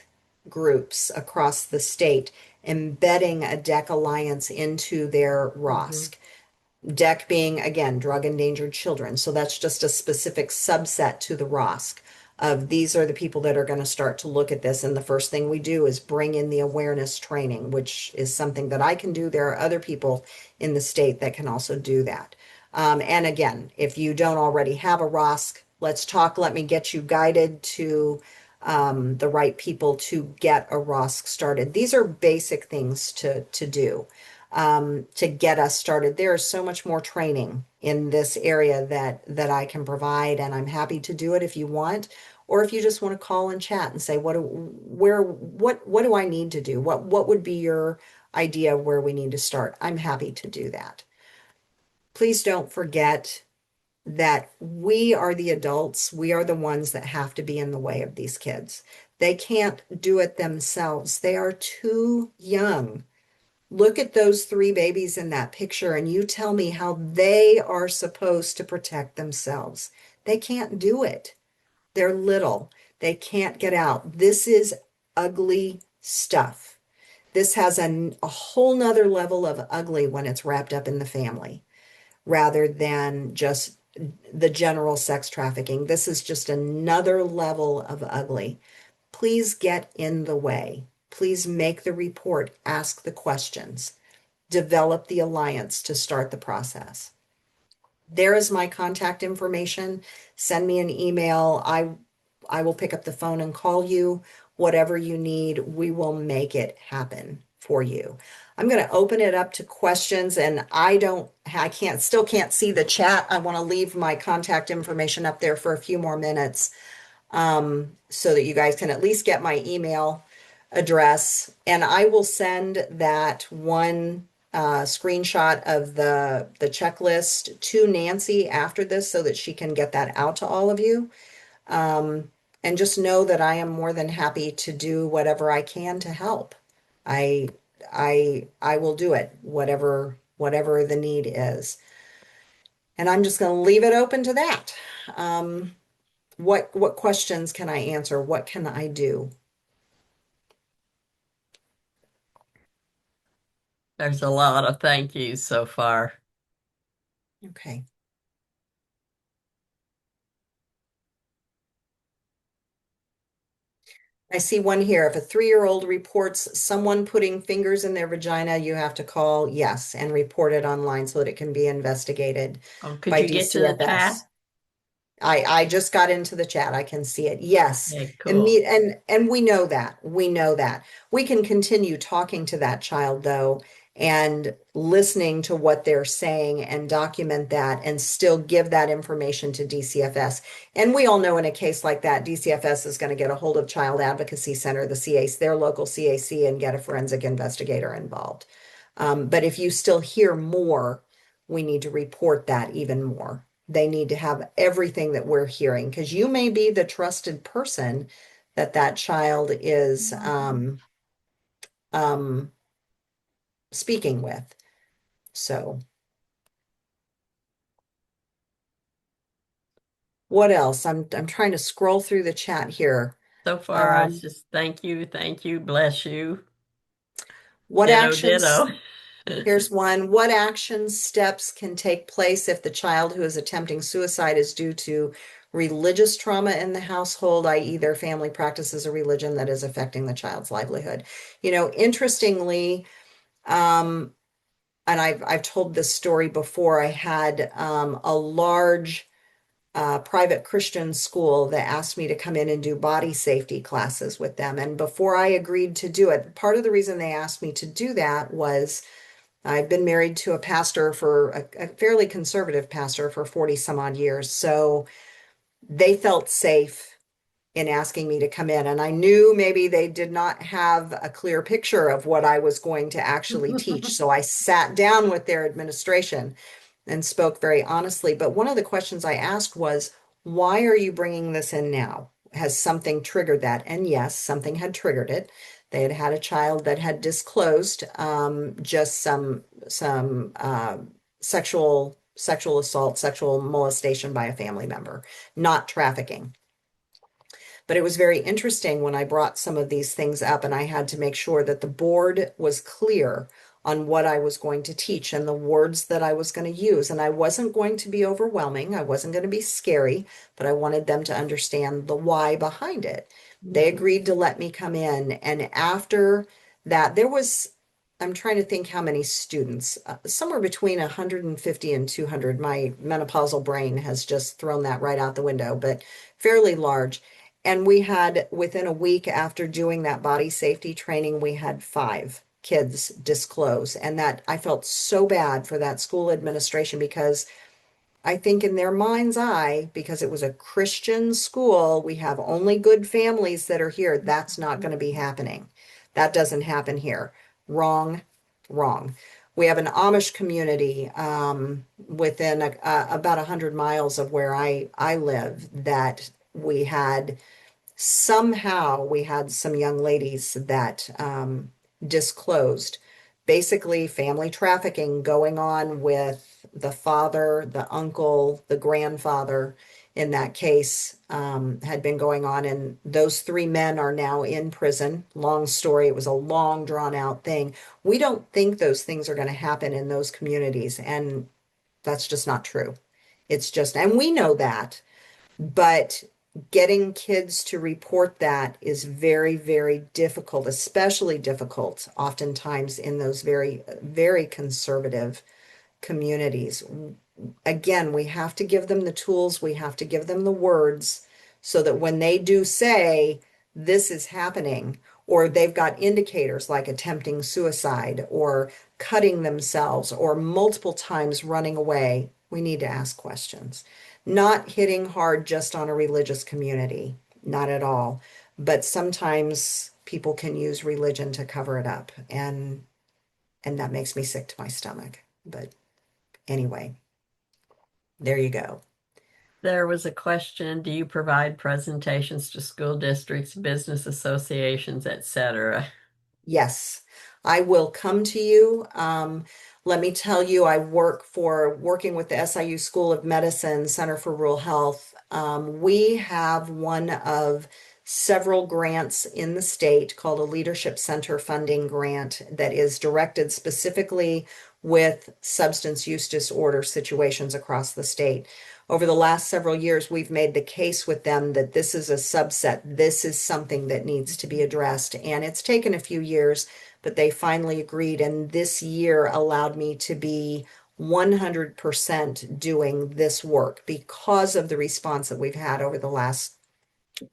groups across the state embedding a DEC Alliance into their ROSC. DEC being, again, drug endangered children. So that's just a specific subset to the ROSC of these are the people that are going to start to look at this. And the first thing we do is bring in the awareness training, which is something that I can do. There are other people in the state that can also do that. And again, if you don't already have a ROSC, let's talk. Let me get you guided to the right people to get a ROSC started. These are basic things to do to get us started. There is so much more training in this area that I can provide, and I'm happy to do it if you want, or if you just want to call and chat and say, what do I need to do? What would be your idea of where we need to start? I'm happy to do that. Please don't forget, that we are the adults, we are the ones that have to be in the way of these kids. They can't do it themselves. They are too young. Look at those three babies in that picture and you tell me how they are supposed to protect themselves. They can't do it. They're little. They can't get out. This is ugly stuff. This has a whole nother level of ugly when it's wrapped up in the family rather than just the general sex trafficking. This is just another level of ugly. Please get in the way. Please make the report, ask the questions, develop the alliance to start the process. There is my contact information. Send me an email. I will pick up the phone and call you. Whatever you need, we will make it happen for you. I'm going to open it up to questions and I can't, still can't see the chat. I want to leave my contact information up there for a few more minutes so that you guys can at least get my email address. And I will send that one screenshot of the checklist to Nancy after this so that she can get that out to all of you. And just know that I am more than happy to do whatever I can to help. I I will do it, whatever the need is. And I'm just going to leave it open to that. Um, what questions can I answer? What can I do? There's a lot of thank yous so far. Okay. I see one here. If a 3-year-old reports someone putting fingers in their vagina, you have to call yes and report it online so that it can be investigated Oh, could by you get to the chat? DCFS. I just got into the chat. I can see it. Yes. Okay, And cool. we know that. We know that. We can continue talking to that child though and listening to what they're saying and document that and still give that information to DCFS. And we all know in a case like that, DCFS is going to get a hold of Child Advocacy Center, the CAC, their local CAC, and get a forensic investigator involved. But if you still hear more, we need to report that even more. They need to have everything that we're hearing because you may be the trusted person that that child is um, speaking with. So, what else? I'm trying to scroll through the chat here. So far, I Um, just thank you, bless you. what Ditto, actions? ditto. Here's one. What action steps can take place if the child who is attempting suicide is due to religious trauma in the household, i.e., their family practices a religion that is affecting the child's livelihood? Interestingly, um, and I've told this story before. I had a large private Christian school that asked me to come in and do body safety classes with them. And before I agreed to do it, part of the reason they asked me to do that was I've been married to a pastor for a fairly conservative pastor for 40 some odd years. So they felt safe in asking me to come in. And I knew maybe they did not have a clear picture of what I was going to actually teach. So I sat down with their administration and spoke very honestly. But one of the questions I asked was, why are you bringing this in now? Has something triggered that? And yes, something had triggered it. They had had a child that had disclosed just some sexual assault, sexual molestation by a family member, not trafficking. But it was very interesting when I brought some of these things up, and I had to make sure that the board was clear on what I was going to teach and the words that I was going to use. And I wasn't going to be overwhelming, I wasn't going to be scary, but I wanted them to understand the why behind it. They agreed to let me come in. And after that, I'm trying to think how many students, somewhere between 150 and 200. My menopausal brain has just thrown that right out the window, but fairly large. And we had, within a week after doing that body safety training, we had 5 kids disclose. And that I felt so bad for that school administration because I think in their mind's eye, because it was a Christian school, we have only good families that are here. That's not going to be happening. That doesn't happen here. Wrong, wrong. We have an Amish community within about 100 miles of where I live that we had some young ladies that disclosed basically family trafficking going on with the father, the uncle, the grandfather in that case had been going on. And those three men are now in prison. Long story. It was a long, drawn out thing. We don't think those things are going to happen in those communities. And that's just not true. It's just, and we know that. But getting kids to report that is very, very difficult, especially difficult oftentimes in those very, very conservative communities. Again, we have to give them the tools, we have to give them the words so that when they do say this is happening, or they've got indicators like attempting suicide or cutting themselves or multiple times running away, we need to ask questions. Not hitting hard just on a religious community, not at all. But sometimes people can use religion to cover it up, and that makes me sick to my stomach. But anyway, there you go. There was a question, do you provide presentations to school districts, business associations, etc.? Yes, I will come to you. Let me tell you, I working with the SIU School of Medicine Center for Rural Health. We have one of several grants in the state called a Leadership Center Funding Grant that is directed specifically with substance use disorder situations across the state. Over the last several years, we've made the case with them that this is a subset. This is something that needs to be addressed. And it's taken a few years, but they finally agreed. And this year allowed me to be 100% doing this work because of the response that we've had over the last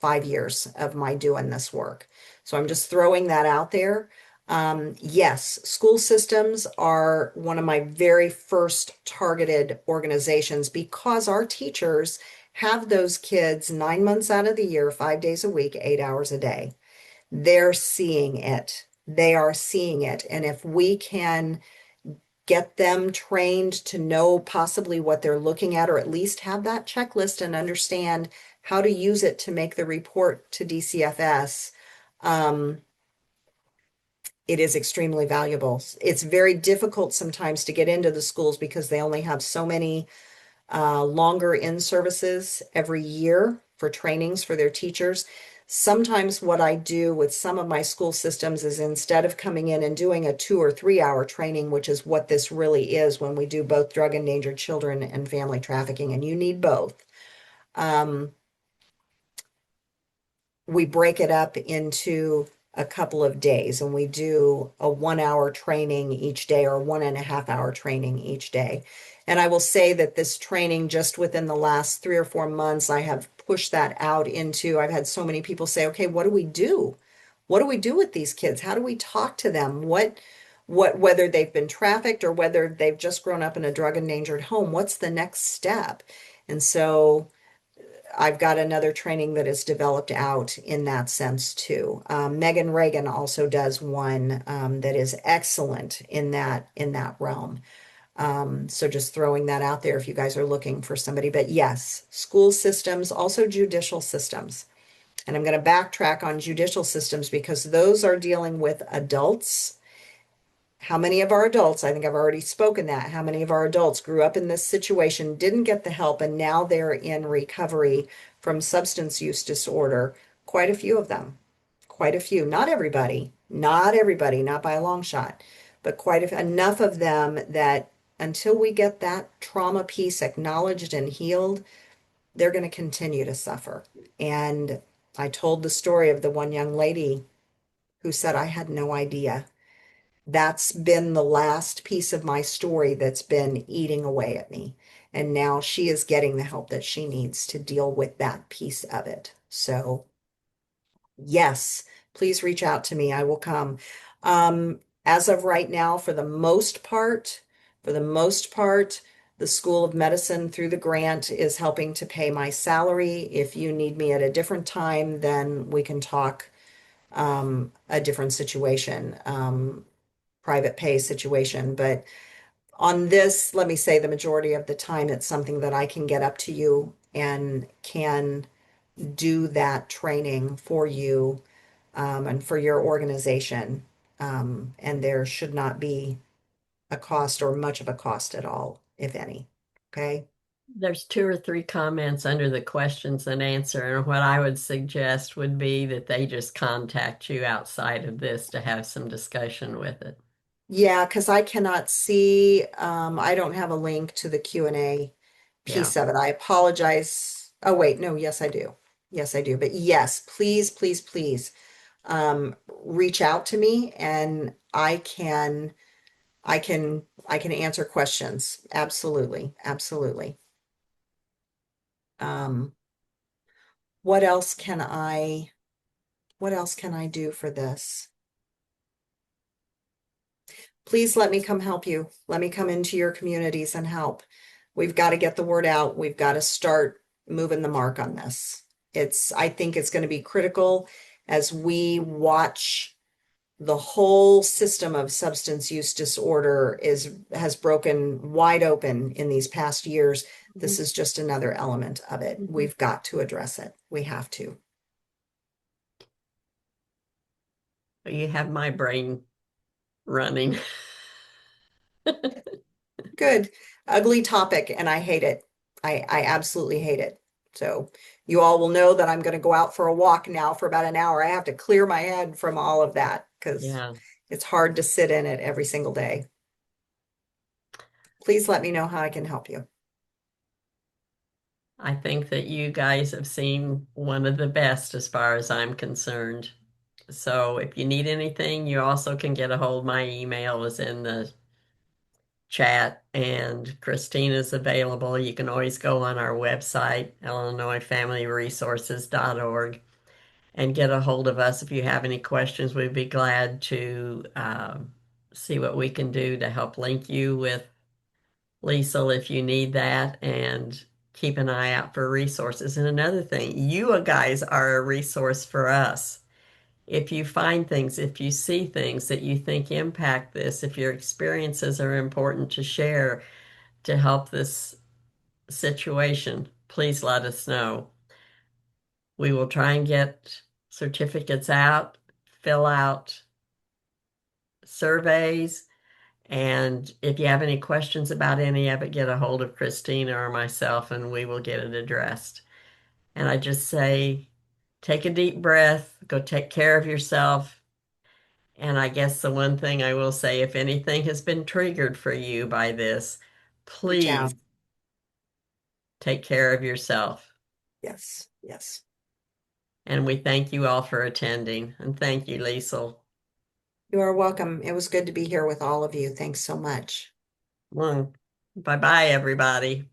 5 years of my doing this work. So I'm just throwing that out there. Yes, school systems are one of my very first targeted organizations because our teachers have those kids 9 months out of the year, 5 days a week, 8 hours a day. They're seeing it. They are seeing it. And if we can get them trained to know possibly what they're looking at, or at least have that checklist and understand how to use it to make the report to DCFS, um, it is extremely valuable. It's very difficult sometimes to get into the schools because they only have so many longer in services every year for trainings for their teachers. Sometimes what I do with some of my school systems is instead of coming in and doing a 2 or 3 hour training, which is what this really is when we do both drug endangered children and family trafficking, and you need both. Um, we break it up into a couple of days and we do a 1 hour training each day or 1.5 hour training each day. And I will say that this training, just within the last 3 or 4 months, I have pushed that out into, I've had so many people say, okay, what do we do? What do we do with these kids? How do we talk to them? Whether they've been trafficked or whether they've just grown up in a drug endangered home, what's the next step? And so I've got another training that is developed out in that sense too. Megan Reagan also does one that is excellent in that realm. So just throwing that out there if you guys are looking for somebody. But yes, school systems, also judicial systems. And I'm going to backtrack on judicial systems because those are dealing with adults. How many of our adults, I think I've already spoken that, how many of our adults grew up in this situation, didn't get the help, and now they're in recovery from substance use disorder? Quite a few of them. Quite a few. Not everybody. Not everybody, not by a long shot, but enough of them that until we get that trauma piece acknowledged and healed, they're going to continue to suffer. And I told the story of the one young lady who said, I had no idea. That's been the last piece of my story that's been eating away at me. And now she is getting the help that she needs to deal with that piece of it. So, yes, please reach out to me. I will come. As of right now, for the most part, the School of Medicine through the grant is helping to pay my salary. If you need me at a different time, then we can talk a different situation. private pay situation. But on this, let me say the majority of the time, it's something that I can get up to you and can do that training for you and for your organization. And there should not be a cost or much of a cost at all, if any. Okay. There's two or three comments under the questions and answer, and what I would suggest would be that they just contact you outside of this to have some discussion with it. Yeah, because I cannot see, I don't have a link to the Q&A Yeah. piece of it. I apologize. Oh, wait, no, yes, I do. Yes, I do. But yes, please, please, please, reach out to me and I can answer questions. Absolutely, absolutely. Um, what else can what else can I do for this? Please let me come help you. Let me come into your communities and help. We've got to get the word out. We've got to start moving the mark on this. I think it's going to be critical as we watch the whole system of substance use disorder has broken wide open in these past years. This Mhm. is just another element of it. Mhm. We've got to address it. We have to. You have my brain running. Good. Ugly topic, and I hate it. I absolutely hate it. So you all will know that I'm going to go out for a walk now for about an hour. I have to clear my head from all of that because Yeah. it's hard to sit in it every single day. Please let me know how I can help you. I think that you guys have seen one of the best as far as I'm concerned. So if you need anything, you also can get a hold. My email is in the chat and Christina's available. You can always go on our website, illinoisfamilyresources.org, and get a hold of us if you have any questions. We'd be glad to see what we can do to help link you with Liesel if you need that, and keep an eye out for resources. And another thing, you guys are a resource for us. If you find things, if you see things that you think impact this, if your experiences are important to share to help this situation, please let us know. We will try and get certificates out, fill out surveys, and if you have any questions about any of it, get a hold of Christina or myself and we will get it addressed. And I just say, take a deep breath, go take care of yourself. And I guess the one thing I will say, if anything has been triggered for you by this, Reach please out. take care of yourself. Yes, yes. And we thank you all for attending. And thank you, Liesel. You are welcome. It was good to be here with all of you. Thanks so much. Bye bye, everybody.